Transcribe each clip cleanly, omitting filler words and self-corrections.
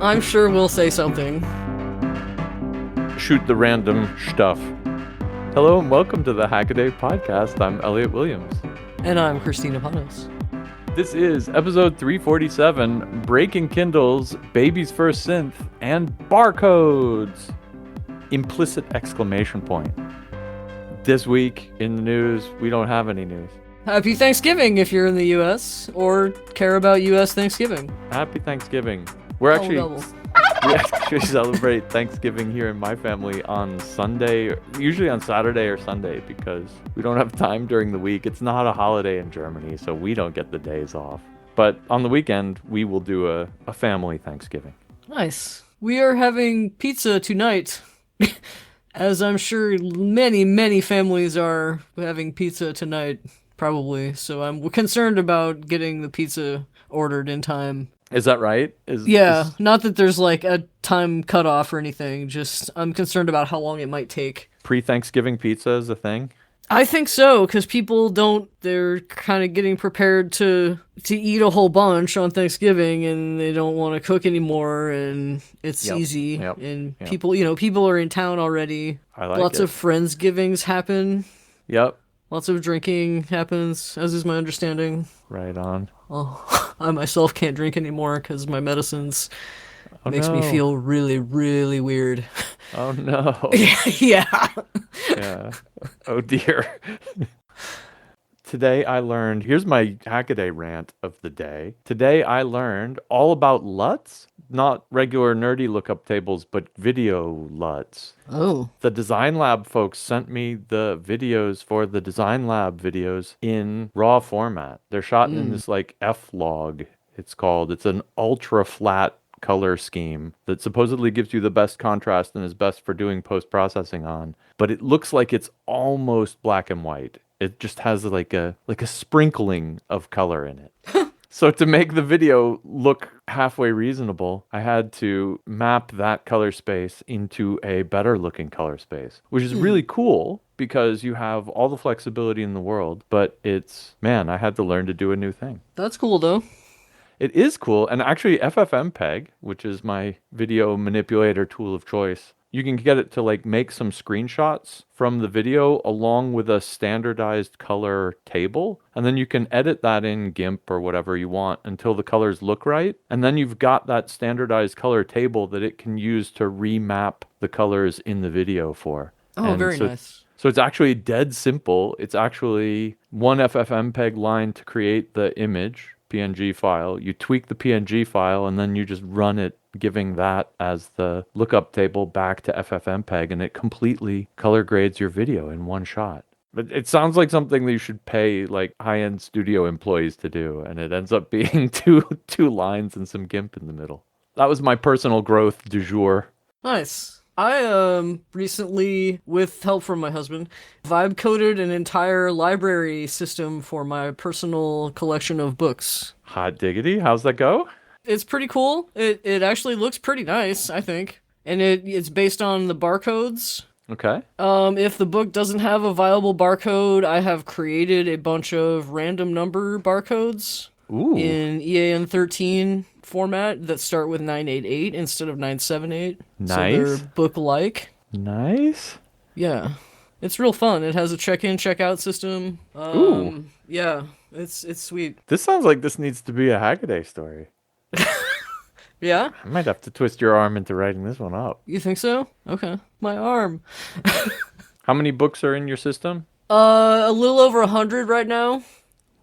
I'm sure we'll say something. Shoot the random stuff. Hello and welcome to the Hackaday Podcast. I'm Elliot Williams. And I'm Kristina Panos. This is episode 347, Breaking Kindles, Baby's First Synth, and Barcodes! Implicit exclamation point. This week in the news, we don't have any news. Happy Thanksgiving if you're in the U.S. or care about U.S. Thanksgiving. Happy Thanksgiving. We actually celebrate Thanksgiving here in my family on Sunday, usually on Saturday or Sunday, because we don't have time during the week. It's not a holiday in Germany, so we don't get the days off. But on the weekend, we will do a family Thanksgiving. Nice. We are having pizza tonight, as I'm sure many families are having pizza tonight, probably. So I'm concerned about getting the pizza ordered in time. Is that right? Not that there's like a time cutoff or anything, just I'm concerned about how long it might take. Pre-Thanksgiving pizza is a thing? I think so, because people they're kind of getting prepared to eat a whole bunch on Thanksgiving, and they don't want to cook anymore, and it's easy. And people are in town already. I like Lots it. of Friendsgivings happen. Yep. Lots of drinking happens, as is my understanding. Right on. Oh, I myself can't drink anymore because my medicines makes me feel really, really weird. Oh no. Yeah. Yeah. Oh dear. Today I learned, here's my Hackaday rant of the day. Today I learned all about LUTs, not regular nerdy lookup tables, but video LUTs. Oh. The Design Lab folks sent me the videos for the Design Lab videos in RAW format. They're shot in this like F-log, it's called. It's an ultra flat color scheme that supposedly gives you the best contrast and is best for doing post-processing on. But it looks like it's almost black and white. It just has like a sprinkling of color in it. So to make the video look halfway reasonable, I had to map that color space into a better looking color space, which is really cool because you have all the flexibility in the world, but I had to learn to do a new thing. That's cool, though. It is cool. And actually FFmpeg, which is my video manipulator tool of choice, you can get it to like make some screenshots from the video along with a standardized color table. And then you can edit that in GIMP or whatever you want until the colors look right. And then you've got that standardized color table that it can use to remap the colors in the video for. Oh, very nice. So it's actually dead simple. It's actually one FFmpeg line to create the image PNG file. You tweak the PNG file and then you just run it, giving that as the lookup table back to FFmpeg, and it completely color grades your video in one shot. But it sounds like something that you should pay like high-end studio employees to do, and it ends up being two lines and some GIMP in the middle. That was my personal growth du jour. Nice. I recently, with help from my husband, vibe coded an entire library system for my personal collection of books. Hot diggity. How's that go? It's pretty cool. It actually looks pretty nice, I think. And it's based on the barcodes. Okay. If the book doesn't have a viable barcode, I have created a bunch of random number barcodes. Ooh. In EAN13 format that start with 988 instead of 978. Nice. So they're book-like. Nice. Yeah. It's real fun. It has a check-in, check-out system. Ooh. Yeah, it's sweet. This sounds like this needs to be a Hackaday story. Yeah? I might have to twist your arm into writing this one up. You think so? Okay. My arm. How many books are in your system? A little over 100 right now.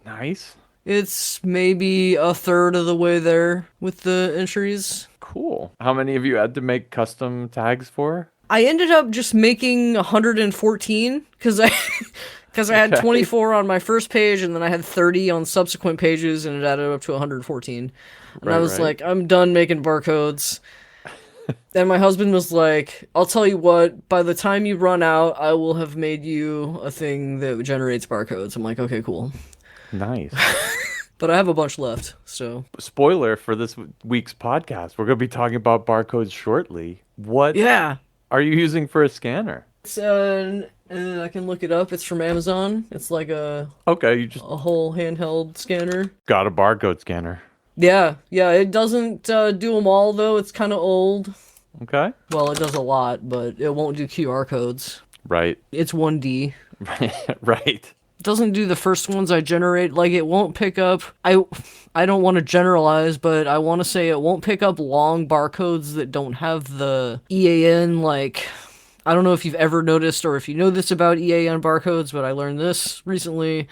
Nice. It's maybe a third of the way there with the entries. Cool. How many have you had to make custom tags for? I ended up just making 114 because I had 24 on my first page and then I had 30 on subsequent pages and it added up to 114. And I was like, I'm done making barcodes. And my husband was like, I'll tell you what, by the time you run out, I will have made you a thing that generates barcodes. I'm like, okay, cool. Nice. But I have a bunch left, so. Spoiler for this week's podcast. We're going to be talking about barcodes shortly. What are you using for a scanner? It's I can look it up. It's from Amazon. It's like a Okay, you just a whole handheld scanner. got a barcode scanner. Yeah, yeah, it doesn't do them all, though. It's kind of old. Okay. Well, it does a lot, but it won't do QR codes. Right. It's 1D. Right. Doesn't do the first ones I generate. Like, it won't pick up. I don't want to generalize, but I want to say it won't pick up long barcodes that don't have the EAN. Like, I don't know if you've ever noticed or if you know this about EAN barcodes, but I learned this recently.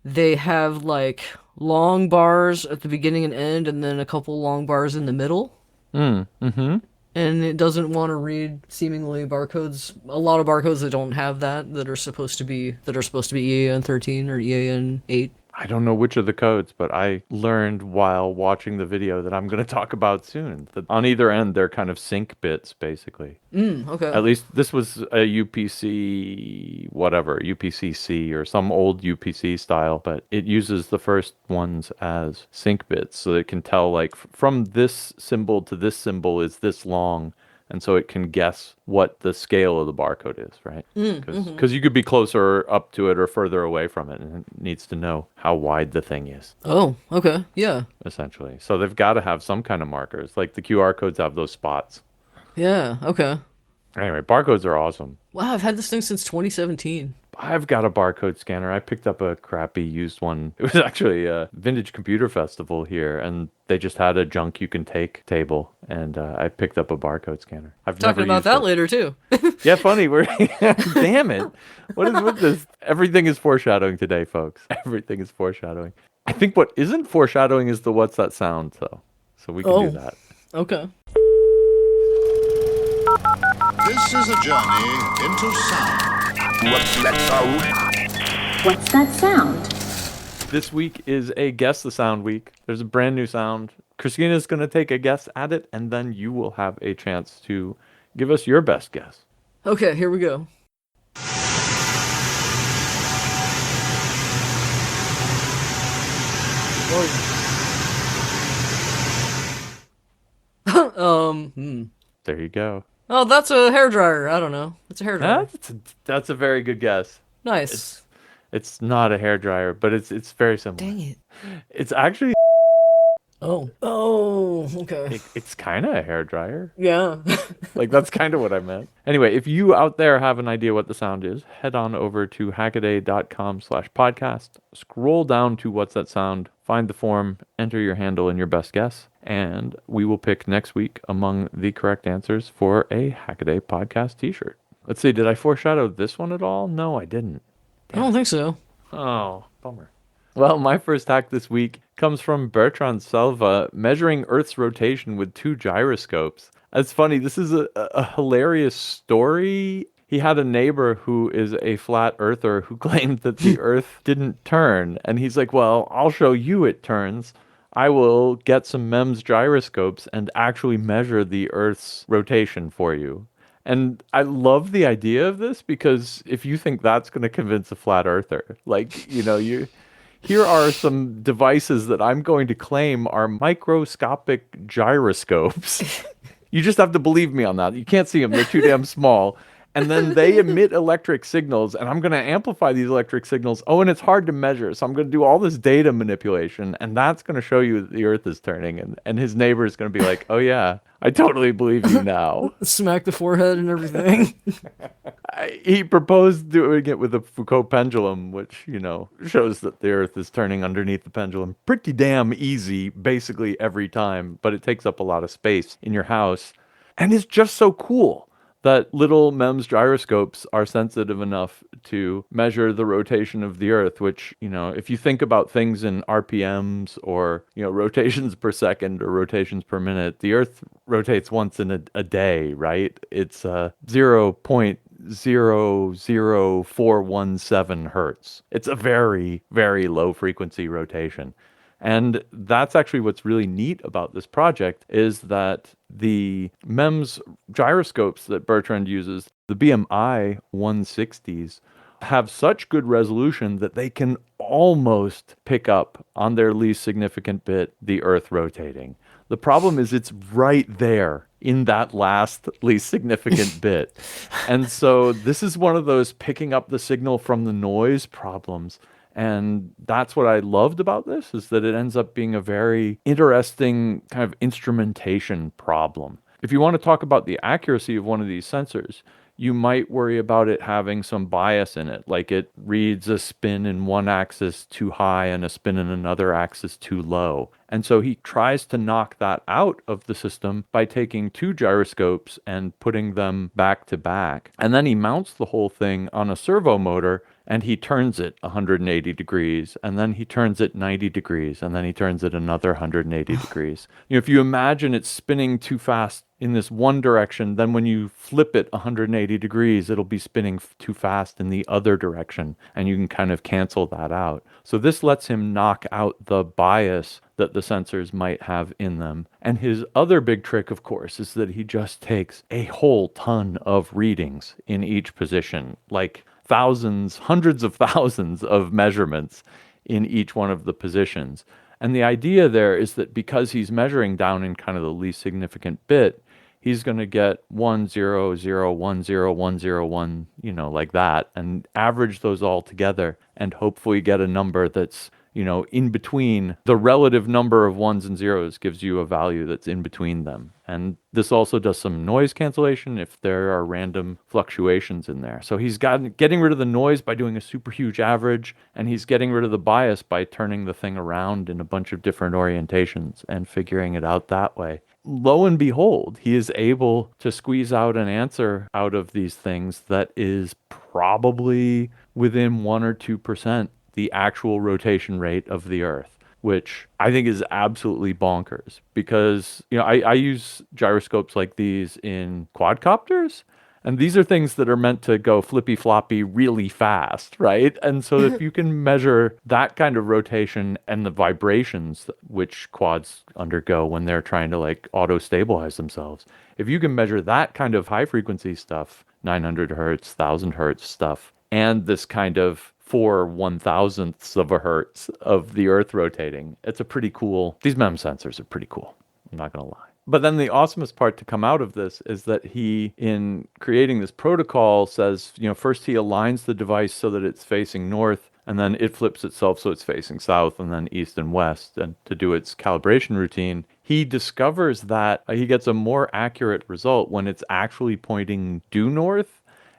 They have like long bars at the beginning and end, and then a couple long bars in the middle. Mm-hmm. And it doesn't want to read seemingly barcodes. A lot of barcodes that don't have that are supposed to be EAN 13 or EAN 8. I don't know which of the codes, but I learned while watching the video that I'm going to talk about soon. That on either end, they're kind of sync bits, basically. Okay. At least this was a UPC, whatever, UPC-C or some old UPC style, but it uses the first ones as sync bits, so it can tell, like, from this symbol to this symbol is this long. And so it can guess what the scale of the barcode is, right? Because you could be closer up to it or further away from it, and it needs to know how wide the thing is. Oh, okay. Yeah. Essentially. So they've got to have some kind of markers. Like the QR codes have those spots. Yeah, okay. Anyway, barcodes are awesome. Wow, I've had this thing since 2017. I've got a barcode scanner. I picked up a crappy used one. It was actually a vintage computer festival here, and they just had a junk you can take table, and I picked up a barcode scanner. I've Talking never about used that it. later, too. Yeah, funny. We're damn it. What is with this? Everything is foreshadowing today, folks. Everything is foreshadowing. I think what isn't foreshadowing is the what's that sound, though. So we can do that. Okay. This is a journey into sound. What's that sound? What's that sound? This week is a Guess the Sound week. There's a brand new sound. Kristina's going to take a guess at it, and then you will have a chance to give us your best guess. Okay, here we go. There you go. Oh, that's a hairdryer. I don't know. It's a hairdryer. That's a very good guess. Nice. It's not a hairdryer, but it's very similar. Dang it. It's actually Oh, okay. it's kind of a hairdryer. Yeah. Like, that's kind of what I meant. Anyway, if you out there have an idea what the sound is, head on over to hackaday.com/podcast, scroll down to What's That Sound, find the form, enter your handle and your best guess, and we will pick next week among the correct answers for a Hackaday Podcast t-shirt. Let's see, did I foreshadow this one at all? No, I didn't. I don't think so. Oh, bummer. Well, my first hack this week comes from Bertrand Selva, measuring Earth's rotation with 2 gyroscopes. It's funny, this is a hilarious story. He had a neighbor who is a flat earther who claimed that the Earth didn't turn. And he's like, well, I'll show you it turns. I will get some MEMS gyroscopes and actually measure the Earth's rotation for you. And I love the idea of this, because if you think that's going to convince a flat earther, like, you know, here are some devices that I'm going to claim are microscopic gyroscopes. You just have to believe me on that. You can't see them. They're too damn small. And then they emit electric signals, and I'm going to amplify these electric signals. Oh, and it's hard to measure, so I'm going to do all this data manipulation, and that's going to show you that the Earth is turning. And his neighbor is going to be like, oh, yeah, I totally believe you now. Smack the forehead and everything. He proposed doing it with a Foucault pendulum, which, you know, shows that the Earth is turning underneath the pendulum pretty damn easy, basically every time, but it takes up a lot of space in your house. And it's just so cool that little MEMS gyroscopes are sensitive enough to measure the rotation of the Earth, which, you know, if you think about things in RPMs or, you know, rotations per second or rotations per minute, the Earth rotates once in a day, right? It's 0.00417 hertz. It's a very, very low frequency rotation. And that's actually what's really neat about this project, is that the MEMS gyroscopes that Bertrand uses, the BMI 160s, have such good resolution that they can almost pick up on their least significant bit the Earth rotating. The problem is it's right there in that last least significant bit. And so this is one of those picking up the signal from the noise problems. And that's what I loved about this, is that it ends up being a very interesting kind of instrumentation problem. If you want to talk about the accuracy of one of these sensors, you might worry about it having some bias in it, like it reads a spin in one axis too high and a spin in another axis too low. And so he tries to knock that out of the system by taking two gyroscopes and putting them back to back. And then he mounts the whole thing on a servo motor, and he turns it 180 degrees, and then he turns it 90 degrees, and then he turns it another 180 degrees. If you imagine it spinning too fast in this one direction, then when you flip it 180 degrees, it'll be spinning too fast in the other direction, and you can kind of cancel that out. So this lets him knock out the bias that the sensors might have in them. And his other big trick, of course, is that he just takes a whole ton of readings in each position, like thousands, hundreds of thousands of measurements in each one of the positions. And the idea there is that because he's measuring down in kind of the least significant bit, he's going to get 1, 0, 0, 1, 0, 1, 0, 1, like that, and average those all together and hopefully get a number that's, in between. The relative number of ones and zeros gives you a value that's in between them. And this also does some noise cancellation if there are random fluctuations in there. So he's getting rid of the noise by doing a super huge average, and he's getting rid of the bias by turning the thing around in a bunch of different orientations and figuring it out that way. Lo and behold, he is able to squeeze out an answer out of these things that is probably within 1 or 2% the actual rotation rate of the Earth, which I think is absolutely bonkers because, I use gyroscopes like these in quadcopters, and these are things that are meant to go flippy floppy really fast, right? And so if you can measure that kind of rotation and the vibrations which quads undergo when they're trying to auto stabilize themselves, if you can measure that kind of high frequency stuff, 900 hertz, 1000 hertz stuff, and this kind of 4/1000ths of a hertz of the Earth rotating, it's a pretty cool, these MEM sensors are pretty cool. I'm not going to lie. But then the awesomest part to come out of this is that he, in creating this protocol, says, first he aligns the device so that it's facing north, and then it flips itself so it's facing south, and then east and west, and to do its calibration routine. He discovers that he gets a more accurate result when it's actually pointing due north,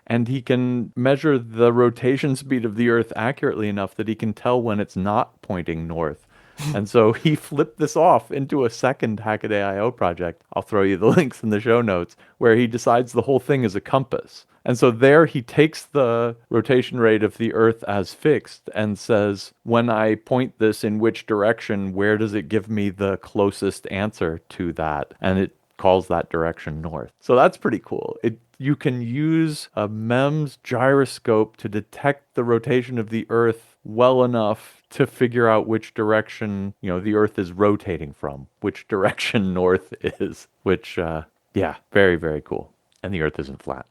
and he can measure the rotation speed of the Earth accurately enough that he can tell when it's not pointing north. And so he flipped this off into a second Hackaday I/O project. I'll throw you the links in the show notes, where he decides the whole thing is a compass. And so there he takes the rotation rate of the Earth as fixed and says, when I point this in which direction, where does it give me the closest answer to that? And it calls that direction north. So that's pretty cool. You can use a MEMS gyroscope to detect the rotation of the Earth well enough to figure out which direction, the Earth is rotating from, which direction north is, which, very, very cool. And the Earth isn't flat.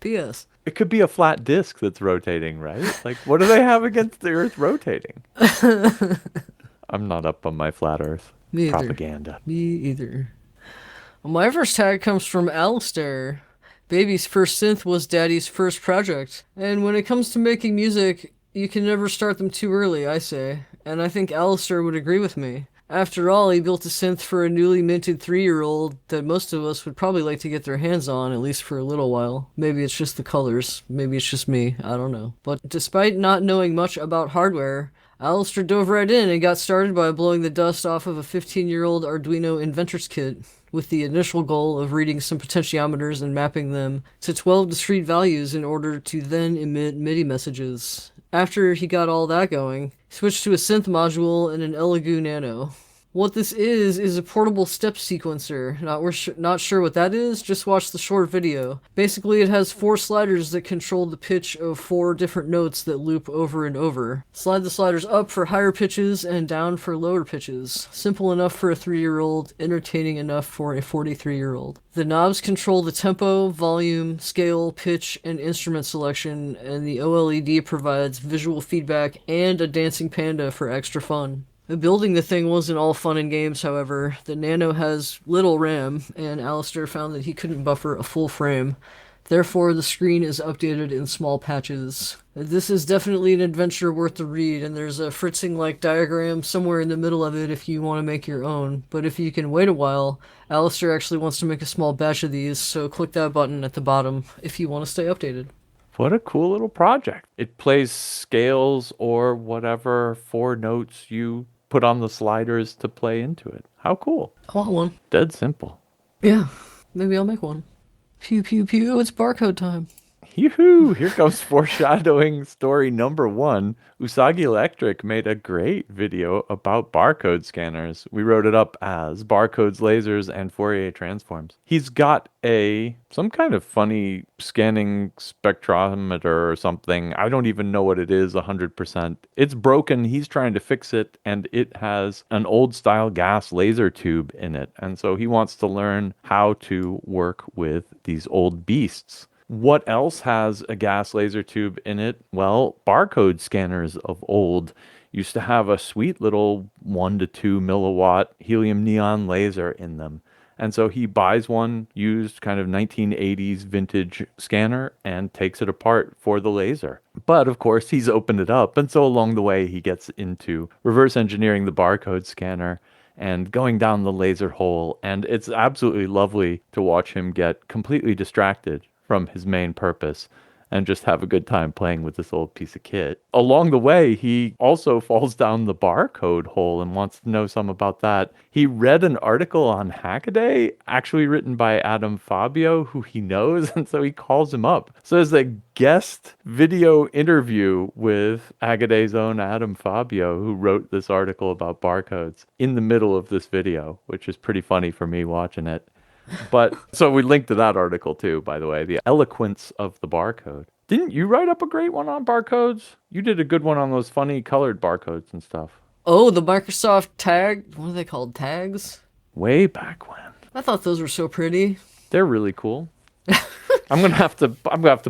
P.S. It could be a flat disk that's rotating, right? What do they have against the Earth rotating? I'm not up on my flat Earth propaganda. Me either. Well, my first tag comes from Alistair. Baby's first synth was Daddy's first project. And when it comes to making music, you can never start them too early, I say. And I think Alistair would agree with me. After all, he built a synth for a newly minted 3-year-old that most of us would probably like to get their hands on, at least for a little while. Maybe it's just the colors. Maybe it's just me. I don't know. But despite not knowing much about hardware, Alistair dove right in and got started by blowing the dust off of a 15-year-old Arduino inventor's kit, with the initial goal of reading some potentiometers and mapping them to 12 discrete values in order to then emit MIDI messages. After he got all that going, he switched to a synth module and an Elegoo Nano. What this is a portable step sequencer. Not sure what that is, just watch the short video. Basically, it has 4 sliders that control the pitch of 4 different notes that loop over and over. Slide the sliders up for higher pitches and down for lower pitches. Simple enough for a 3-year-old, entertaining enough for a 43-year-old. The knobs control the tempo, volume, scale, pitch, and instrument selection, and the OLED provides visual feedback and a dancing panda for extra fun. Building the thing wasn't all fun and games, however. The Nano has little RAM, and Alistair found that he couldn't buffer a full frame. Therefore, the screen is updated in small patches. This is definitely an adventure worth the read, and there's a Fritzing-like diagram somewhere in the middle of it if you want to make your own. But if you can wait a while, Alistair actually wants to make a small batch of these, so click that button at the bottom if you want to stay updated. What a cool little project. It plays scales or whatever 4 notes you put on the sliders to play into it. How cool. I want one. Dead simple. Yeah, maybe I'll make one. Pew, pew, pew, it's barcode time. Yoo-hoo! Here comes foreshadowing story number 1. Usagi Electric made a great video about barcode scanners. We wrote it up as Barcodes, Lasers, and Fourier Transforms. He's got some kind of funny scanning spectrometer or something. I don't even know what it is 100%. It's broken. He's trying to fix it, and it has an old style gas laser tube in it. And so he wants to learn how to work with these old beasts. What else has a gas laser tube in it? Well, barcode scanners of old used to have a sweet little 1 to 2 milliwatt helium neon laser in them. And so he buys one used kind of 1980s vintage scanner and takes it apart for the laser. But of course, he's opened it up. And so along the way, he gets into reverse engineering the barcode scanner and going down the laser hole. And it's absolutely lovely to watch him get completely distracted from his main purpose and just have a good time playing with this old piece of kit. Along the way, he also falls down the barcode hole and wants to know some about that. He read an article on Hackaday, actually written by Adam Fabio, who he knows, and so he calls him up. So there's a guest video interview with Hackaday's own Adam Fabio, who wrote this article about barcodes in the middle of this video, which is pretty funny for me watching it. But so we linked to that article too, by the way, the eloquence of the barcode. Didn't you write up a great one on barcodes? You did a good one on those funny colored barcodes and stuff. Oh, the Microsoft tag, what are they called, tags? Way back when. I thought those were so pretty. They're really cool. I'm gonna have to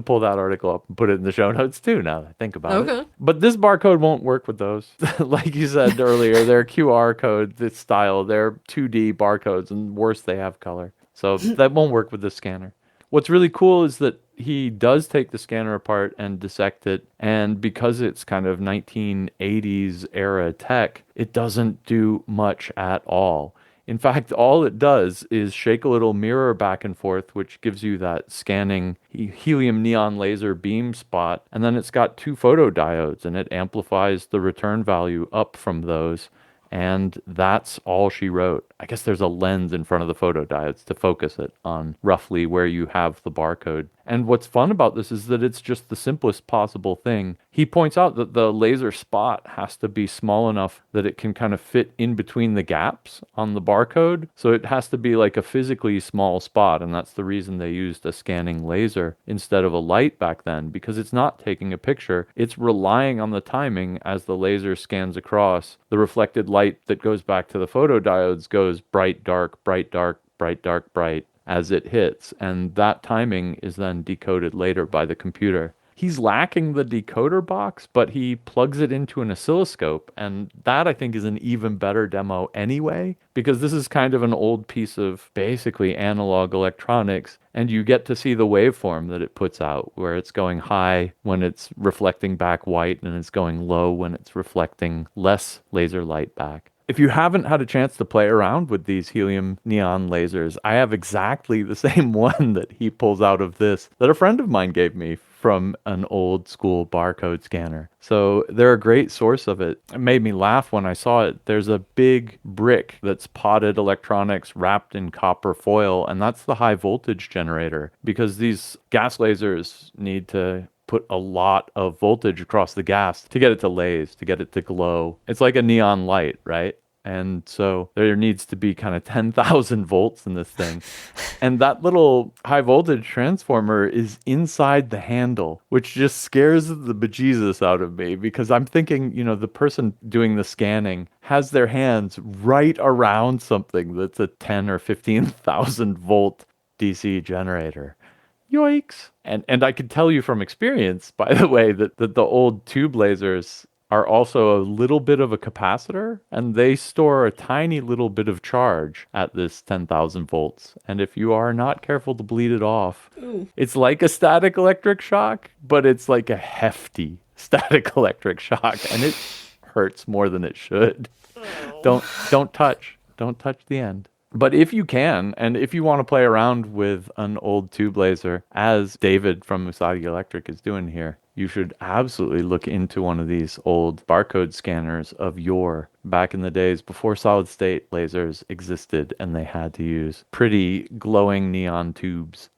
pull that article up and put it in the show notes too, now that I think about it. But this barcode won't work with those. Like you said earlier, they're QR code, this style, they're 2D barcodes, and worse, they have color. So that won't work with this scanner. What's really cool is that he does take the scanner apart and dissect it, and because it's kind of 1980s era tech, it doesn't do much at all. In fact, all it does is shake a little mirror back and forth, which gives you that scanning helium neon laser beam spot, and then it's got 2 photodiodes, and it amplifies the return value up from those. And that's all she wrote. I guess there's a lens in front of the photodiodes to focus it on roughly where you have the barcode. And what's fun about this is that it's just the simplest possible thing. He points out that the laser spot has to be small enough that it can kind of fit in between the gaps on the barcode. So it has to be like a physically small spot. And that's the reason they used a scanning laser instead of a light back then, because it's not taking a picture. It's relying on the timing as the laser scans across. The reflected light that goes back to the photodiodes goes bright, dark, bright, dark, bright, dark, bright as it hits, and that timing is then decoded later by the computer. He's lacking the decoder box, but he plugs it into an oscilloscope, and that I think is an even better demo anyway, because this is kind of an old piece of basically analog electronics, and you get to see the waveform that it puts out, where it's going high when it's reflecting back white, and it's going low when it's reflecting less laser light back. If you haven't had a chance to play around with these helium neon lasers, I have exactly the same one that he pulls out of this that a friend of mine gave me from an old school barcode scanner. So they're a great source of it. It made me laugh when I saw it. There's a big brick that's potted electronics wrapped in copper foil, and that's the high voltage generator, because these gas lasers need to put a lot of voltage across the gas to get it to laze, to get it to glow. It's like a neon light, right? And so there needs to be kind of 10,000 volts in this thing. And that little high voltage transformer is inside the handle, which just scares the bejesus out of me, because I'm thinking, the person doing the scanning has their hands right around something that's a 10 or 15,000 volt DC generator. Yikes. And I can tell you from experience, by the way, that the old tube lasers are also a little bit of a capacitor, and they store a tiny little bit of charge at this 10,000 volts. And if you are not careful to bleed it off, it's like a static electric shock, but it's like a hefty static electric shock, and it hurts more than it should. Don't touch the end. But if you can, and if you want to play around with an old tube laser, as David from Musadi Electric is doing here, you should absolutely look into one of these old barcode scanners of yore, back in the days before solid state lasers existed and they had to use pretty glowing neon tubes.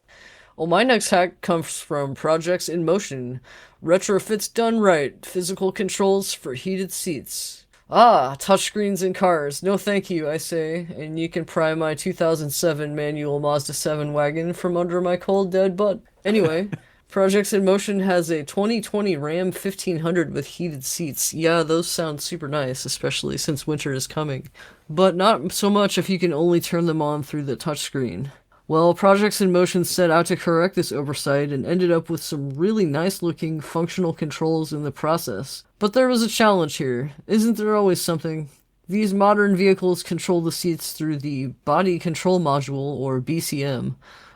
Well, my next hack comes from Projects in Motion. Retrofits done right. Physical controls for heated seats. Ah, touchscreens in cars. No thank you, I say. And you can pry my 2007 manual Mazda 7 wagon from under my cold dead butt. Anyway, Projects in Motion has a 2020 Ram 1500 with heated seats. Yeah, those sound super nice, especially since winter is coming. But not so much if you can only turn them on through the touchscreen. Well, Projects in Motion set out to correct this oversight and ended up with some really nice-looking functional controls in the process. But there was a challenge here. Isn't there always something? These modern vehicles control the seats through the Body Control Module, or BCM,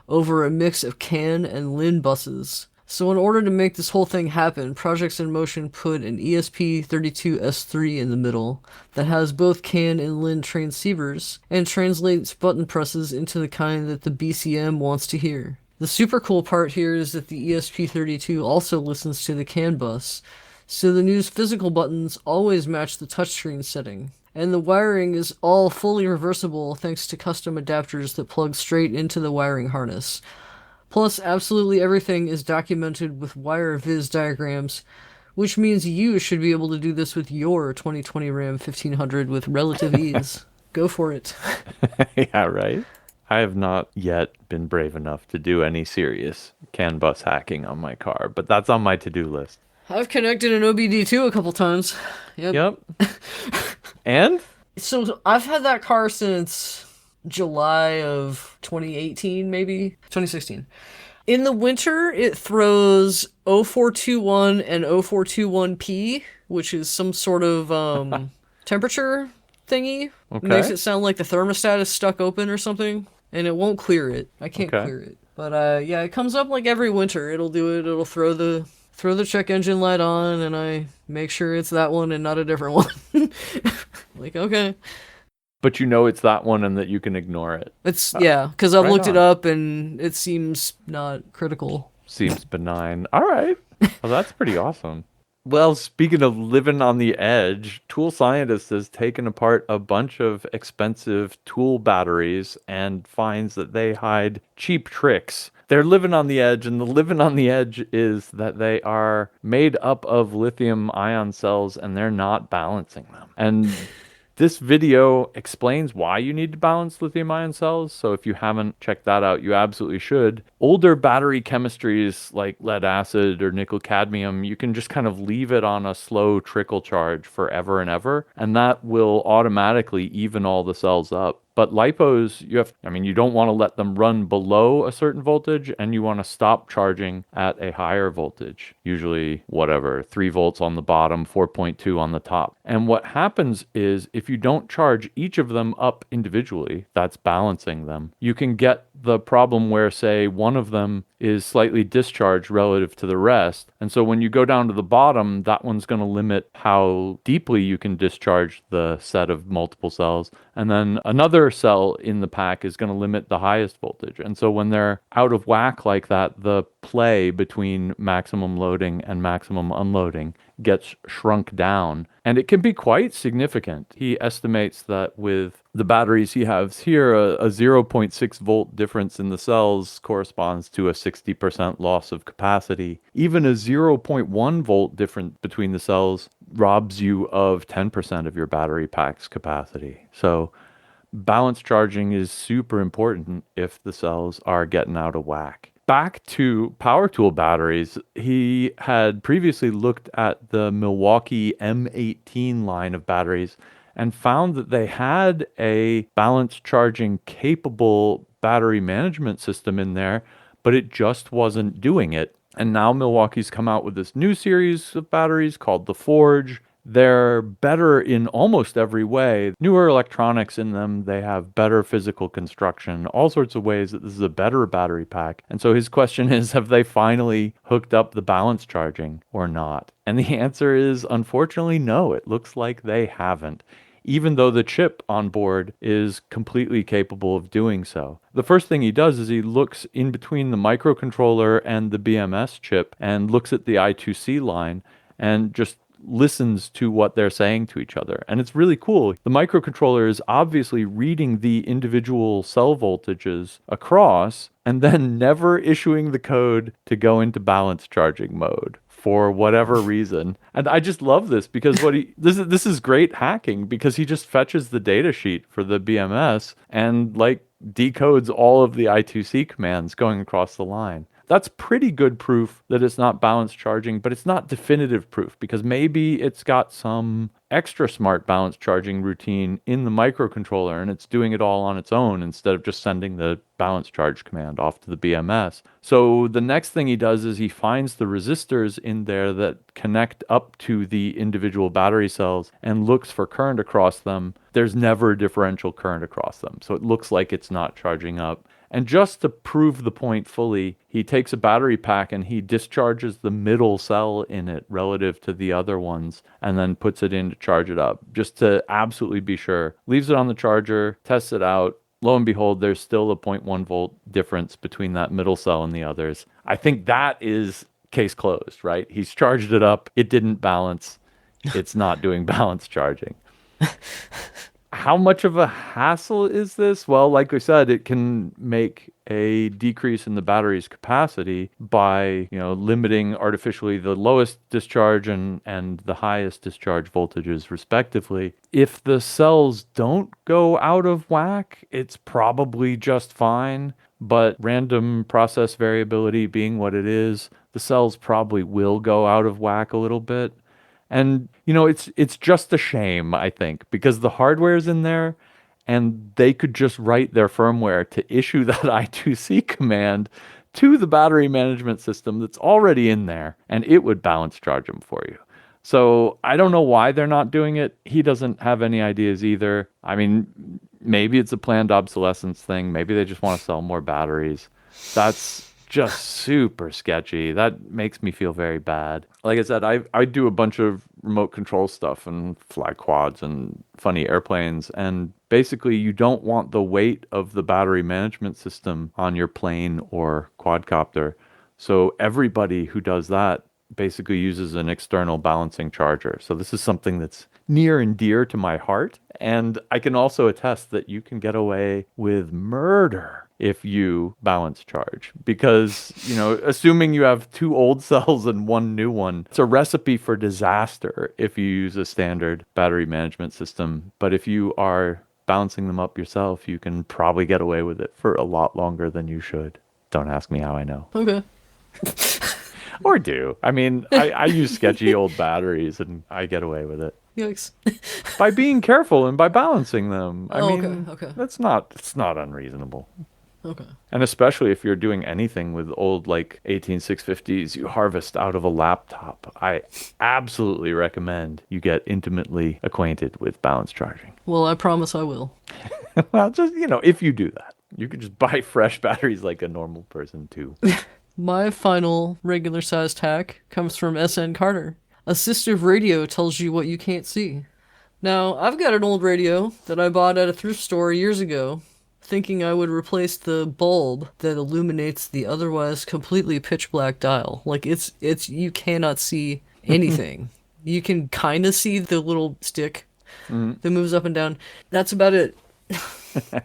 over a mix of CAN and LIN buses. So in order to make this whole thing happen, Projects in Motion put an ESP32S3 in the middle that has both CAN and LIN transceivers and translates button presses into the kind that the BCM wants to hear. The super cool part here is that the ESP32 also listens to the CAN bus, so the new physical buttons always match the touchscreen setting. And the wiring is all fully reversible thanks to custom adapters that plug straight into the wiring harness. Plus, absolutely everything is documented with wire viz diagrams, which means you should be able to do this with your 2020 Ram 1500 with relative ease. Go for it. Yeah, right? I have not yet been brave enough to do any serious CAN bus hacking on my car, but that's on my to-do list. I've connected an OBD2 a couple times. Yep. And? So I've had that car since July of 2018, maybe 2016. In the winter, it throws 0421 and 0421P, which is some sort of temperature thingy. Okay. Makes it sound like the thermostat is stuck open or something, and it won't clear it. I can't clear it. But yeah, it comes up like every winter. It'll do it. It'll throw the check engine light on, and I make sure it's that one and not a different one. Like, okay. But you know it's that one and that you can ignore it. It's, yeah, because I've right looked on. it up and it seems not critical. Seems benign. All right. Well, that's pretty awesome. Well, speaking of living on the edge, Tool Scientist has taken apart a bunch of expensive tool batteries and finds that they hide cheap tricks. They're living on the edge, and the living on the edge is that they are made up of lithium ion cells and they're not balancing them. And this video explains why you need to balance lithium ion cells, so if you haven't checked that out, you absolutely should. Older battery chemistries like lead acid or nickel cadmium, you can just kind of leave it on a slow trickle charge forever and ever, and that will automatically even all the cells up. But lipos, you don't want to let them run below a certain voltage, and you want to stop charging at a higher voltage, usually 3 volts on the bottom, 4.2 on the top. And what happens is if you don't charge each of them up individually, that's balancing them, you can get the problem where, say, one of them is slightly discharged relative to the rest. And so when you go down to the bottom, that one's going to limit how deeply you can discharge the set of multiple cells. And then another cell in the pack is going to limit the highest voltage. And so when they're out of whack like that, the play between maximum loading and maximum unloading gets shrunk down. And it can be quite significant. He estimates that with the batteries he has here, a 0.6 volt difference in the cells corresponds to a 60% loss of capacity. Even a 0.1 volt difference between the cells robs you of 10% of your battery pack's capacity. So balanced charging is super important if the cells are getting out of whack. Back to power tool batteries, he had previously looked at the Milwaukee M18 line of batteries and found that they had a balanced charging capable battery management system in there, but it just wasn't doing it. And now Milwaukee's come out with this new series of batteries called the Forge, They're better in almost every way. Newer electronics in them, they have better physical construction, all sorts of ways that this is a better battery pack. And so his question is, have they finally hooked up the balance charging or not? And the answer is, unfortunately, no. It looks like they haven't, even though the chip on board is completely capable of doing so. The first thing he does is he looks in between the microcontroller and the BMS chip and looks at the I2C line and just listens to what they're saying to each other. And it's really cool. The microcontroller is obviously reading the individual cell voltages across and then never issuing the code to go into balance charging mode for whatever reason. And I just love this because this is great hacking, because he just fetches the data sheet for the BMS and like decodes all of the I2C commands going across the line. That's pretty good proof that it's not balance charging, but it's not definitive proof, because maybe it's got some extra smart balance charging routine in the microcontroller and it's doing it all on its own instead of just sending the balance charge command off to the BMS. So the next thing he does is he finds the resistors in there that connect up to the individual battery cells and looks for current across them. There's never a differential current across them, so it looks like it's not charging up. And just to prove the point fully, he takes a battery pack and he discharges the middle cell in it relative to the other ones and then puts it in to charge it up, just to absolutely be sure. Leaves it on the charger, tests it out. Lo and behold, there's still a 0.1 volt difference between that middle cell and the others. I think that is case closed, right? He's charged it up. It didn't balance. It's not doing balance charging. How much of a hassle is this? Well, like we said, it can make a decrease in the battery's capacity by, limiting artificially the lowest discharge and the highest discharge voltages respectively. If the cells don't go out of whack, it's probably just fine. But random process variability being what it is, the cells probably will go out of whack a little bit. And, it's just a shame, I think, because the hardware's in there and they could just write their firmware to issue that I2C command to the battery management system that's already in there, and it would balance charge them for you. So I don't know why they're not doing it. He doesn't have any ideas either. I mean, maybe it's a planned obsolescence thing. Maybe they just want to sell more batteries. That's just super sketchy. That makes me feel very bad. Like I said, I do a bunch of remote control stuff and fly quads and funny airplanes. And basically, you don't want the weight of the battery management system on your plane or quadcopter. So everybody who does that basically uses an external balancing charger. So this is something that's near and dear to my heart. And I can also attest that you can get away with murder if you balance charge, because, assuming you have 2 old cells and 1 new one, it's a recipe for disaster if you use a standard battery management system. But if you are balancing them up yourself, you can probably get away with it for a lot longer than you should. Don't ask me how I know. Okay. Or do. I mean, I use sketchy old batteries and I get away with it. Yikes. By being careful and by balancing them. I mean, okay. it's not unreasonable. Okay. And especially if you're doing anything with old, 18650s you harvest out of a laptop, I absolutely recommend you get intimately acquainted with balance charging. Well, I promise I will. Well, just, if you do that, you could just buy fresh batteries like a normal person too. My final regular sized hack comes from SN Carter. Assistive radio tells you what you can't see. Now, I've got an old radio that I bought at a thrift store years ago, thinking I would replace the bulb that illuminates the otherwise completely pitch black dial. It's you cannot see anything. You can kind of see the little stick that moves up and down. That's about it.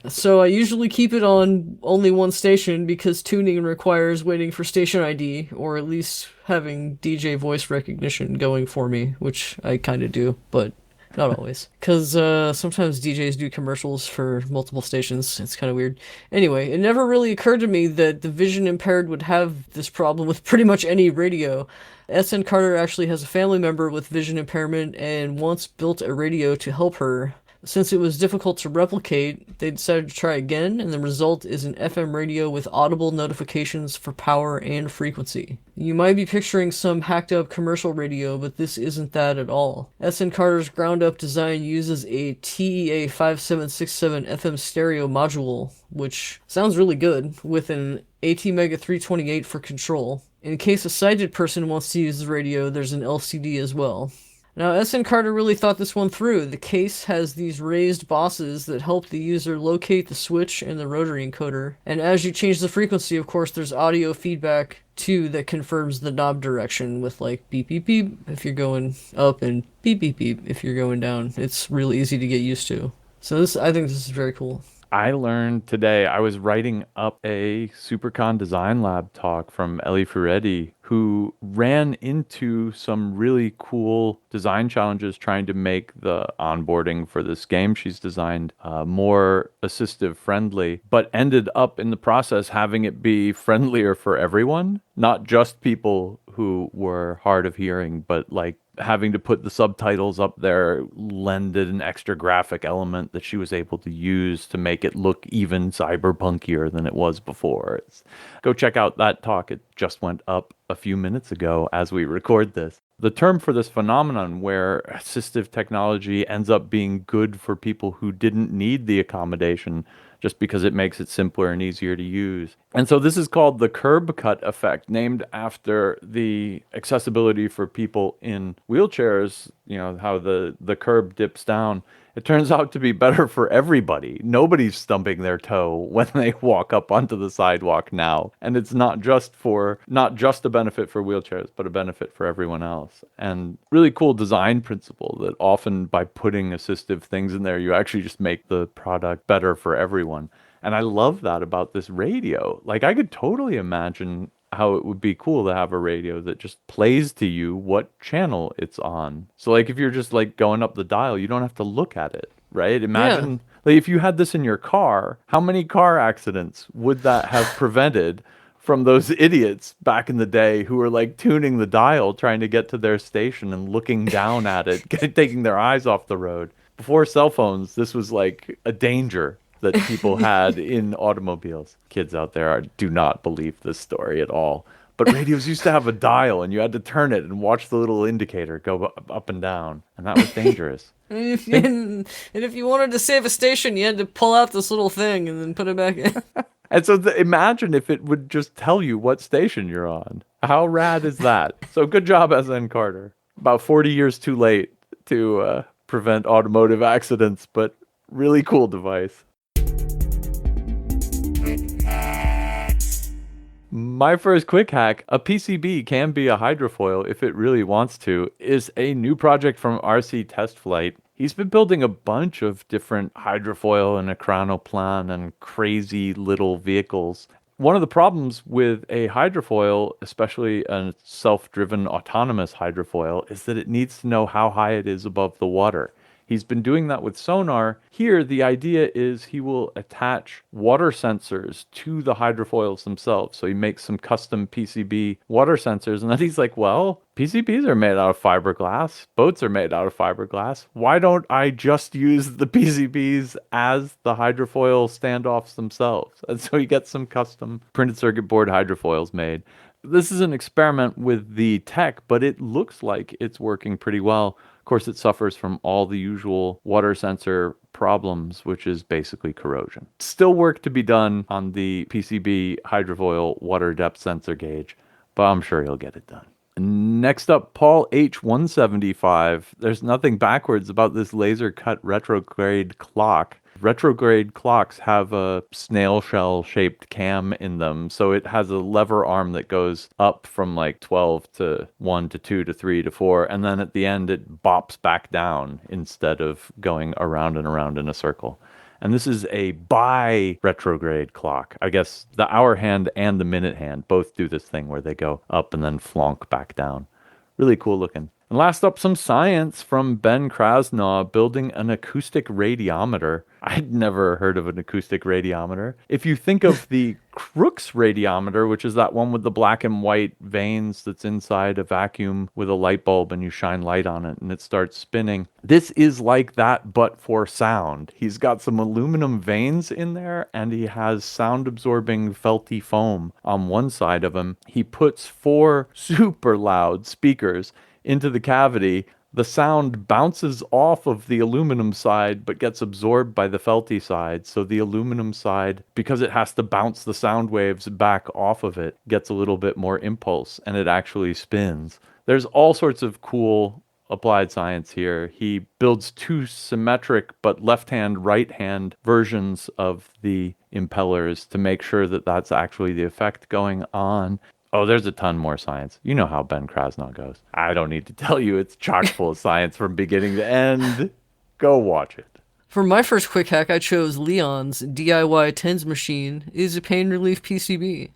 So I usually keep it on only one station because tuning requires waiting for station ID, or at least having DJ voice recognition going for me, which I kind of do, but not always. Because sometimes DJs do commercials for multiple stations. It's kind of weird. Anyway, it never really occurred to me that the vision impaired would have this problem with pretty much any radio. SN Carter actually has a family member with vision impairment and once built a radio to help her. Since it was difficult to replicate, they decided to try again, and the result is an FM radio with audible notifications for power and frequency. You might be picturing some hacked up commercial radio, but this isn't that at all. S.N. Carter's ground up design uses a TEA 5767 FM stereo module, which sounds really good, with an ATmega 328 for control. In case a sighted person wants to use the radio, there's an LCD as well. Now, S.N. Carter really thought this one through. The case has these raised bosses that help the user locate the switch and the rotary encoder. And as you change the frequency, of course, there's audio feedback too that confirms the knob direction with like beep beep beep if you're going up and beep beep beep if you're going down. It's really easy to get used to. So I think this is very cool. I learned today, I was writing up a SuperCon Design Lab talk from Ellie Furetti, who ran into some really cool design challenges trying to make the onboarding for this game she's designed more assistive friendly, but ended up in the process having it be friendlier for everyone, not just people who were hard of hearing, but like having to put the subtitles up there lended an extra graphic element that she was able to use to make it look even cyberpunkier than it was before. Go check out that talk. It just went up a few minutes ago as we record this. The term for this phenomenon where assistive technology ends up being good for people who didn't need the accommodation just because it makes it simpler and easier to use. And so this is called the curb cut effect, named after the accessibility for people in wheelchairs, you know, how the curb dips down. It turns out to be better for everybody. Nobody's stumping their toe when they walk up onto the sidewalk now. And it's not just a benefit for wheelchairs, but a benefit for everyone else. And really cool design principle that often by putting assistive things in there, you actually just make the product better for everyone. And I love that about this radio. Like I could totally imagine how it would be cool to have a radio that just plays to you what channel it's on. So like if you're just like going up the dial, you don't have to look at it, right? Imagine like if you had this in your car, how many car accidents would that have prevented from those idiots back in the day who were like tuning the dial, trying to get to their station and looking down at it, taking their eyes off the road. Before cell phones, this was like a danger that people had in automobiles. Kids out there do not believe this story at all. But radios used to have a dial, and you had to turn it and watch the little indicator go up and down, and that was dangerous. And if you wanted to save a station, you had to pull out this little thing and then put it back in. And so imagine if it would just tell you what station you're on. How rad is that? So good job, S.N. Carter. About 40 years too late to prevent automotive accidents, but really cool device. My first quick hack, a PCB can be a hydrofoil if it really wants to, is a new project from RC Test Flight. He's been building a bunch of different hydrofoil and ekranoplan and crazy little vehicles. One of the problems with a hydrofoil, especially a self-driven autonomous hydrofoil, is that it needs to know how high it is above the water. He's been doing that with sonar. Here, the idea is he will attach water sensors to the hydrofoils themselves. So he makes some custom PCB water sensors. And then he's like, well, PCBs are made out of fiberglass. Boats are made out of fiberglass. Why don't I just use the PCBs as the hydrofoil standoffs themselves? And so he gets some custom printed circuit board hydrofoils made. This is an experiment with the tech, but it looks like it's working pretty well. Of course, it suffers from all the usual water sensor problems, which is basically corrosion. Still work to be done on the PCB hydrofoil water depth sensor gauge, but I'm sure he'll get it done. Next up, Paul H175. There's nothing backwards about this laser cut retrograde clock. Retrograde clocks have a snail shell shaped cam in them, so it has a lever arm that goes up from like 12 to 1 to 2 to 3 to 4, and then at the end it bops back down instead of going around and around in a circle. And this is a bi-retrograde clock. I guess the hour hand and the minute hand both do this thing where they go up and then flonk back down. Really cool looking. And last up, some science from Ben Krasnaw building an acoustic radiometer. I'd never heard of an acoustic radiometer. If you think of the Crookes radiometer, which is that one with the black and white veins that's inside a vacuum with a light bulb and you shine light on it and it starts spinning, this is like that but for sound. He's got some aluminum veins in there and he has sound absorbing felty foam on one side of him. He puts 4 super loud speakers into the cavity. The sound bounces off of the aluminum side but gets absorbed by the felty side. So the aluminum side, because it has to bounce the sound waves back off of it, gets a little bit more impulse and it actually spins. There's all sorts of cool applied science here. He builds 2 symmetric but left-hand, right-hand versions of the impellers to make sure that that's actually the effect going on. Oh, there's a ton more science. You know how Ben Krasnaw goes. I don't need to tell you, it's chock full of science from beginning to end. Go watch it. For my first quick hack, I chose Leon's DIY TENS machine is a pain relief PCB.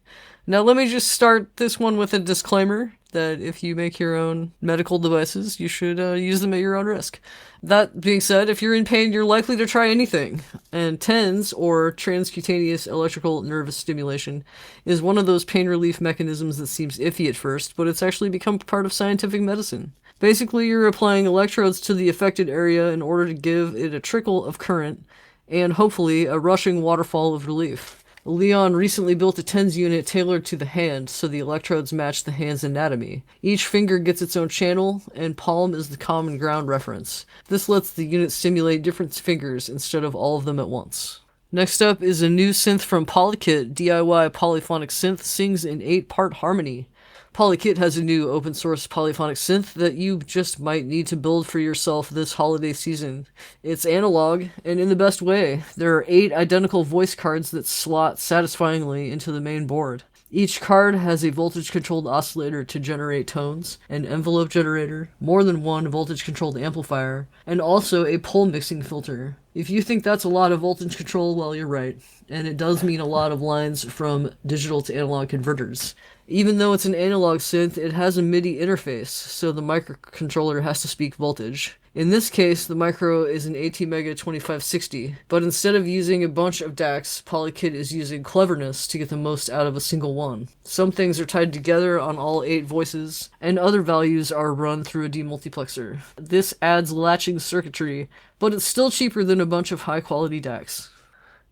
Now let me just start this one with a disclaimer that if you make your own medical devices, you should use them at your own risk. That being said, if you're in pain, you're likely to try anything. And TENS, or transcutaneous electrical nervous stimulation, is one of those pain relief mechanisms that seems iffy at first, but it's actually become part of scientific medicine. Basically, you're applying electrodes to the affected area in order to give it a trickle of current, and hopefully a rushing waterfall of relief. Leon recently built a TENS unit tailored to the hand, so the electrodes match the hand's anatomy. Each finger gets its own channel, and palm is the common ground reference. This lets the unit stimulate different fingers instead of all of them at once. Next up is a new synth from Polykit. DIY polyphonic synth sings in 8-part harmony. Polykit has a new open source polyphonic synth that you just might need to build for yourself this holiday season. It's analog, and in the best way. There are 8 identical voice cards that slot satisfyingly into the main board. Each card has a voltage-controlled oscillator to generate tones, an envelope generator, more than one voltage-controlled amplifier, and also a pole mixing filter. If you think that's a lot of voltage control, well, you're right. And it does mean a lot of lines from digital to analog converters. Even though it's an analog synth, it has a MIDI interface, so the microcontroller has to speak voltage. In this case, the micro is an ATmega 2560, but instead of using a bunch of DACs, Polykit is using cleverness to get the most out of a single one. Some things are tied together on all 8 voices, and other values are run through a demultiplexer. This adds latching circuitry, but it's still cheaper than a bunch of high-quality DACs.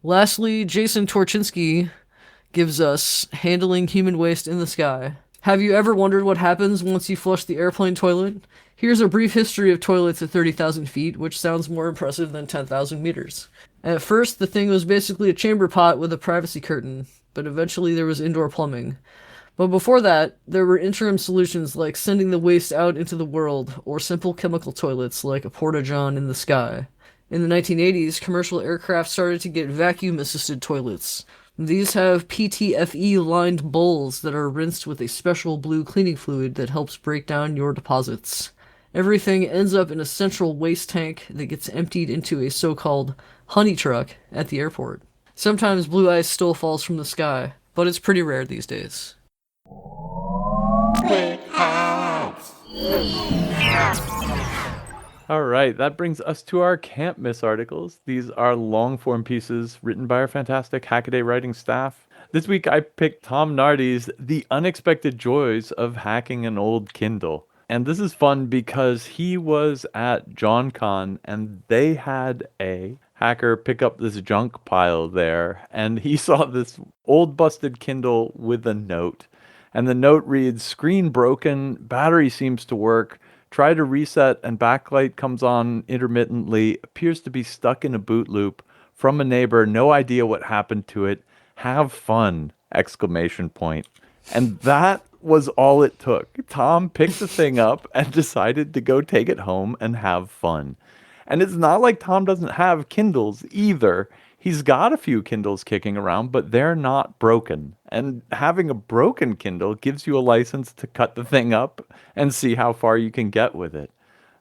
Lastly, Jason Torchinsky gives us handling human waste in the sky. Have you ever wondered what happens once you flush the airplane toilet? Here's a brief history of toilets at 30,000 feet, which sounds more impressive than 10,000 meters. At first, the thing was basically a chamber pot with a privacy curtain, but eventually there was indoor plumbing. But before that, there were interim solutions like sending the waste out into the world, or simple chemical toilets like a porta-john in the sky. In the 1980s, commercial aircraft started to get vacuum-assisted toilets. These have PTFE-lined bowls that are rinsed with a special blue cleaning fluid that helps break down your deposits. Everything ends up in a central waste tank that gets emptied into a so-called honey truck at the airport. Sometimes blue ice still falls from the sky, but it's pretty rare these days. All right, that brings us to our Can't Miss articles. These are long-form pieces written by our fantastic Hackaday writing staff. This week I picked Tom Nardi's The Unexpected Joys of Hacking an Old Kindle. And this is fun because he was at JohnCon and they had a hacker pick up this junk pile there. And he saw this old busted Kindle with a note. And the note reads, "Screen broken, battery seems to work. Try to reset and backlight comes on intermittently. Appears to be stuck in a boot loop. From a neighbor, no idea what happened to it. Have fun!" Exclamation point. And that was all it took. Tom picked the thing up and decided to go take it home and have fun. And it's not like Tom doesn't have Kindles either. He's got a few Kindles kicking around, but they're not broken. And having a broken Kindle gives you a license to cut the thing up and see how far you can get with it.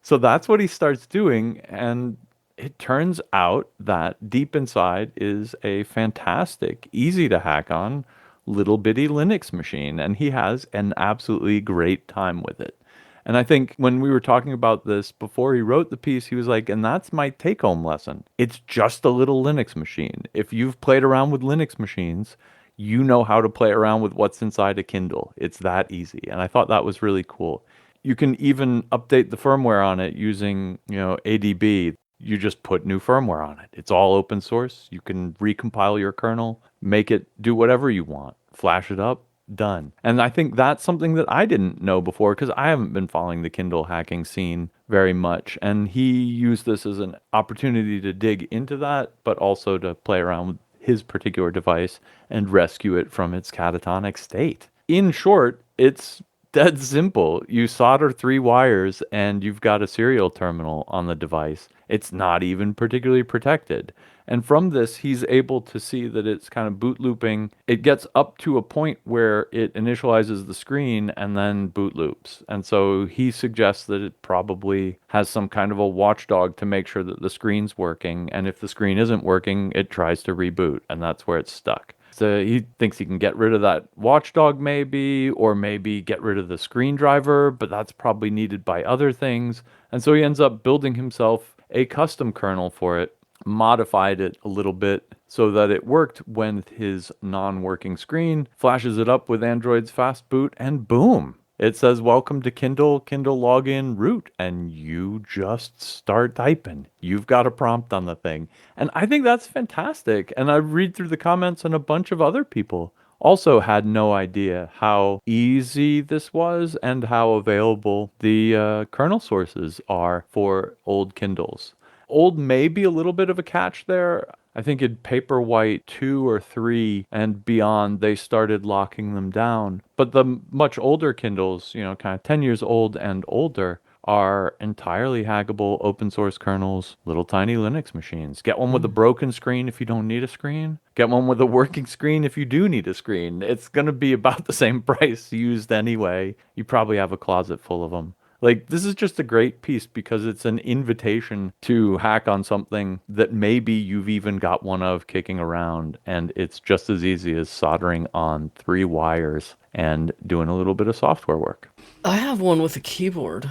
So that's what he starts doing. And it turns out that deep inside is a fantastic, easy to hack on little bitty Linux machine. And he has an absolutely great time with it. And I think when we were talking about this before he wrote the piece, he was like, and that's my take-home lesson. It's just a little Linux machine. If you've played around with Linux machines, you know how to play around with what's inside a Kindle. It's that easy. And I thought that was really cool. You can even update the firmware on it using, ADB. You just put new firmware on it. It's all open source. You can recompile your kernel, make it do whatever you want, flash it up, done. And I think that's something that I didn't know before because I haven't been following the Kindle hacking scene very much. And he used this as an opportunity to dig into that, but also to play around with his particular device and rescue it from its catatonic state. In short, it's dead simple. You solder 3 wires and you've got a serial terminal on the device. It's not even particularly protected. And from this, he's able to see that it's kind of boot looping. It gets up to a point where it initializes the screen and then boot loops. And so he suggests that it probably has some kind of a watchdog to make sure that the screen's working. And if the screen isn't working, it tries to reboot. And that's where it's stuck. So he thinks he can get rid of that watchdog maybe, or maybe get rid of the screen driver, but that's probably needed by other things. And so he ends up building himself a custom kernel for it, modified it a little bit so that it worked when his non-working screen, flashes it up with Android's fast boot, and boom, it says, welcome to Kindle login root, and you just start typing. You've got a prompt on the thing. And I think that's fantastic. And I read through the comments, and a bunch of other people also had no idea how easy this was and how available the kernel sources are for old Kindles. Old may be a little bit of a catch there. I think in Paperwhite 2 or 3 and beyond, they started locking them down. But the much older Kindles, kind of 10 years old and older, are entirely hackable open source kernels, little tiny Linux machines. Get one with a broken screen if you don't need a screen. Get one with a working screen if you do need a screen. It's going to be about the same price used anyway. You probably have a closet full of them. Like, this is just a great piece because it's an invitation to hack on something that maybe you've even got one of kicking around, and it's just as easy as soldering on 3 wires and doing a little bit of software work. I have one with a keyboard.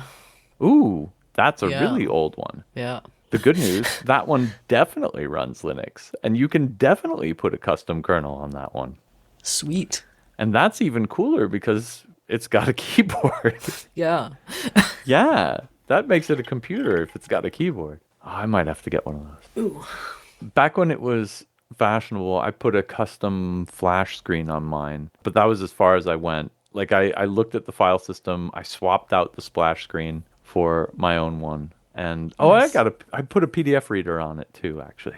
Ooh, that's a really old one. Yeah. The good news, that one definitely runs Linux, and you can definitely put a custom kernel on that one. Sweet. And that's even cooler because it's got a keyboard. Yeah. Yeah, that makes it a computer if it's got a keyboard. Oh, I might have to get one of those. Ooh. Back when it was fashionable, I put a custom flash screen on mine, but that was as far as I went. Like, I looked at the file system, I swapped out the splash screen for my own one, and nice. I put a PDF reader on it too, actually.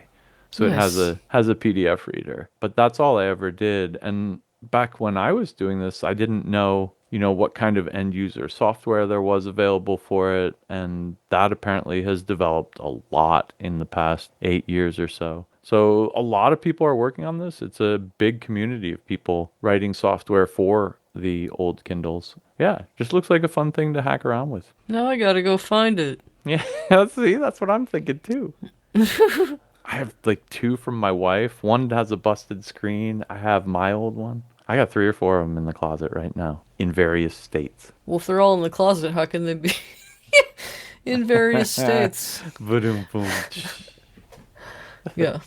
So Nice. it has a PDF reader, but that's all I ever did. And back when I was doing this, I didn't know, what kind of end user software there was available for it. And that apparently has developed a lot in the past 8 years or so. So a lot of people are working on this. It's a big community of people writing software for the old Kindles. Yeah, just looks like a fun thing to hack around with. Now I gotta go find it. Yeah, see, that's what I'm thinking too. I have like 2 from my wife. One has a busted screen. I have my old one. I got 3 or 4 of them in the closet right now in various states. Well, if they're all in the closet, how can they be in various states? Boom, boom. Yeah.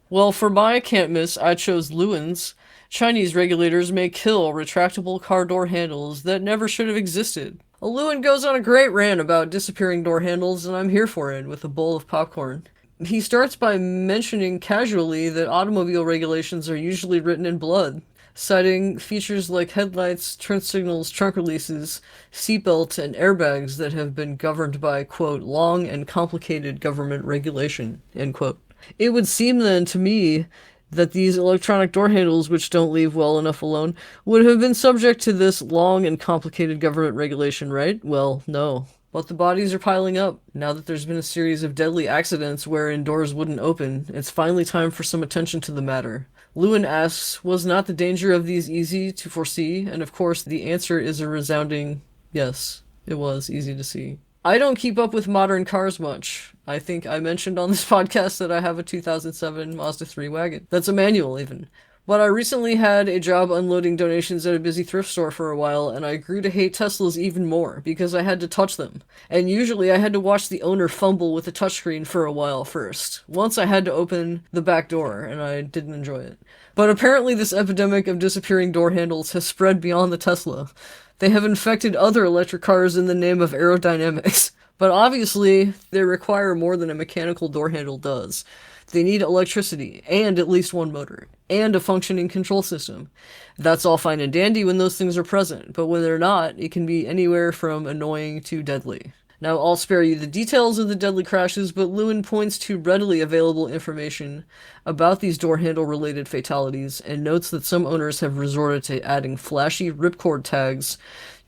Well, for my can't miss, I chose Lewin's. Chinese regulators may kill retractable car door handles that never should have existed. Lewin goes on a great rant about disappearing door handles, and I'm here for it with a bowl of popcorn. He starts by mentioning casually that automobile regulations are usually written in blood, citing features like headlights, turn signals, trunk releases, seatbelts, and airbags that have been governed by, quote, long and complicated government regulation, end quote. It would seem then to me that these electronic door handles, which don't leave well enough alone, would have been subject to this long and complicated government regulation, right? Well, no. But the bodies are piling up. Now that there's been a series of deadly accidents wherein doors wouldn't open, it's finally time for some attention to the matter. Lewin asks, was not the danger of these easy to foresee? And of course, the answer is a resounding yes, it was easy to see. I don't keep up with modern cars much. I think I mentioned on this podcast that I have a 2007 Mazda 3 wagon. That's a manual even. But I recently had a job unloading donations at a busy thrift store for a while, and I grew to hate Teslas even more because I had to touch them. And usually I had to watch the owner fumble with the touchscreen for a while first. Once I had to open the back door, and I didn't enjoy it. But apparently this epidemic of disappearing door handles has spread beyond the Tesla. They have infected other electric cars in the name of aerodynamics. But obviously, they require more than a mechanical door handle does. They need electricity, and at least one motor, and a functioning control system. That's all fine and dandy when those things are present, but when they're not, it can be anywhere from annoying to deadly. Now, I'll spare you the details of the deadly crashes, but Lewin points to readily available information about these door handle related fatalities, and notes that some owners have resorted to adding flashy ripcord tags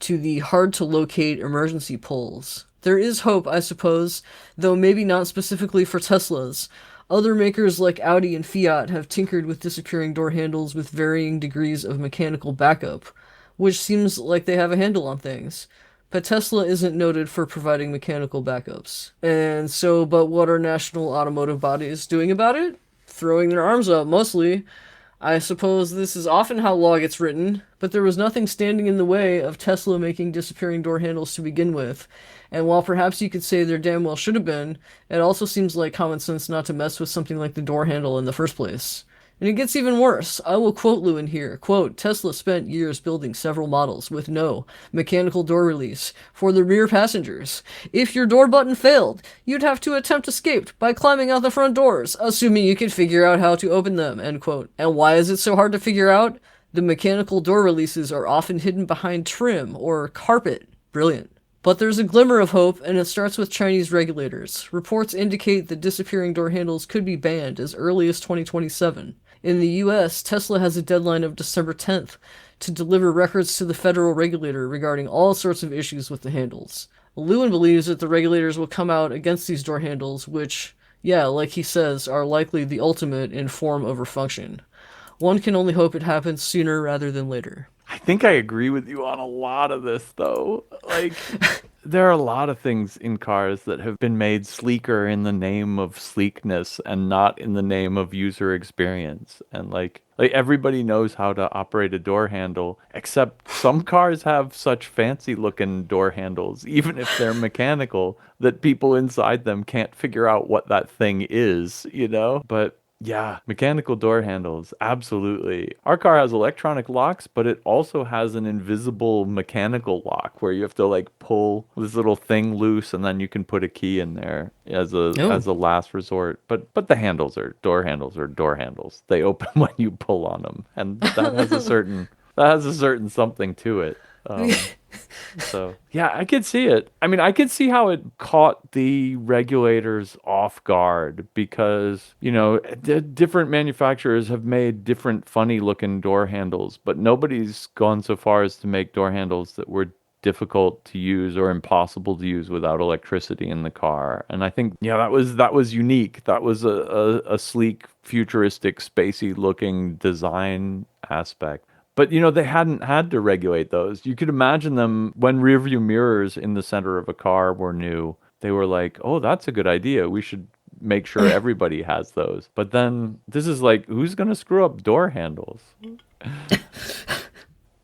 to the hard-to-locate emergency pulls. There is hope, I suppose, though maybe not specifically for Teslas. Other makers like Audi and Fiat have tinkered with disappearing door handles with varying degrees of mechanical backup, which seems like they have a handle on things. But Tesla isn't noted for providing mechanical backups. And so, but what are national automotive bodies doing about it? Throwing their arms up, mostly. I suppose this is often how law gets written, but there was nothing standing in the way of Tesla making disappearing door handles to begin with. And while perhaps you could say there damn well should have been, it also seems like common sense not to mess with something like the door handle in the first place. And it gets even worse. I will quote Lewin here. Quote, Tesla spent years building several models with no mechanical door release for the rear passengers. If your door button failed, you'd have to attempt escape by climbing out the front doors, assuming you could figure out how to open them, end quote. And why is it so hard to figure out? The mechanical door releases are often hidden behind trim or carpet. Brilliant. But there's a glimmer of hope, and it starts with Chinese regulators. Reports indicate that disappearing door handles could be banned as early as 2027. In the US, Tesla has a deadline of December 10th to deliver records to the federal regulator regarding all sorts of issues with the handles. Lewin believes that the regulators will come out against these door handles, which, yeah, like he says, are likely the ultimate in form over function. One can only hope it happens sooner rather than later. I think I agree with you on a lot of this, though. Like, there are a lot of things in cars that have been made sleeker in the name of sleekness and not in the name of user experience. And like everybody knows how to operate a door handle, except some cars have such fancy looking door handles, even if they're mechanical, that people inside them can't figure out what that thing is, you know? But yeah, mechanical door handles, absolutely. Our car has electronic locks, but it also has an invisible mechanical lock where you have to like pull this little thing loose and then you can put a key in there as a last resort. But the handles are door handles. They open when you pull on them, and that has a certain something to it. So yeah, I could see it. I mean, I could see how it caught the regulators off guard because, you know, different manufacturers have made different funny looking door handles, but nobody's gone so far as to make door handles that were difficult to use or impossible to use without electricity in the car. And I think, yeah, that was unique. That was a sleek, futuristic, spacey looking design aspect. But, you know, they hadn't had to regulate those. You could imagine them when rearview mirrors in the center of a car were new. They were like, oh, that's a good idea. We should make sure everybody has those. But then this is like, who's going to screw up door handles?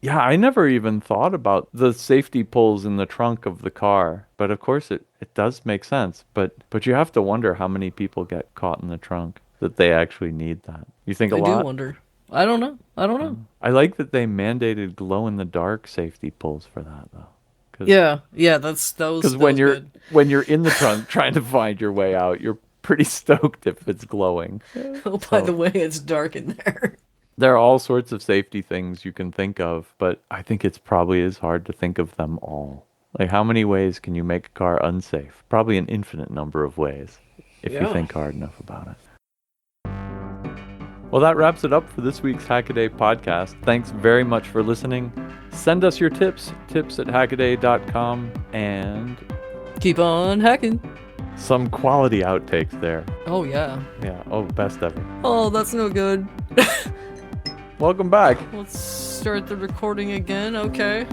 Yeah, I never even thought about the safety pulls in the trunk of the car. But of course, it does make sense. But you have to wonder how many people get caught in the trunk that they actually need that. You think a lot? I do wonder. I don't know. I like that they mandated glow-in-the-dark safety pulls for that, though. Yeah, that was because when you're in the trunk trying to find your way out, you're pretty stoked if it's glowing. Oh, by the way, it's dark in there. There are all sorts of safety things you can think of, but I think it's probably as hard to think of them all. Like, how many ways can you make a car unsafe? Probably an infinite number of ways if you think hard enough about it. Well, that wraps it up for this week's Hackaday podcast. Thanks very much for listening. Send us your tips at hackaday.com, and keep on hacking. Some quality outtakes there. Oh, yeah. Yeah. Oh, best ever. Oh, that's no good. Welcome back. Let's start the recording again. Okay.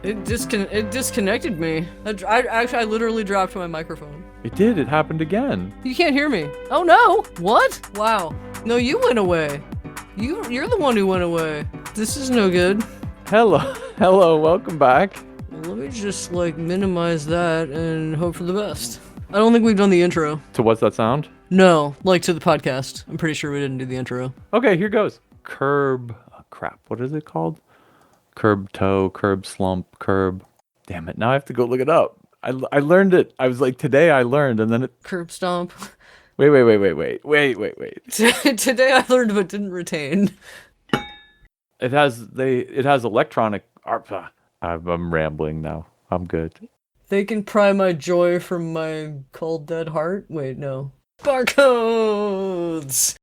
It disconnected me. I literally dropped my microphone. It did. It happened again. You can't hear me. Oh, no. What? Wow. No, you went away. You're the one who went away. This is no good. Hello, welcome back. Let me just minimize that and hope for the best. I don't think we've done the intro. To what's that sound? No, to the podcast. I'm pretty sure we didn't do the intro. Okay, here goes. Crap, what is it called? Curb toe, curb slump, curb. Damn it, now I have to go look it up. I learned it. I was like, today I learned, and then it... Curb stomp. Wait. Today I learned but didn't retain. It has electronic... I'm rambling now. I'm good. They can pry my joy from my cold dead heart? Wait, no. Barcodes!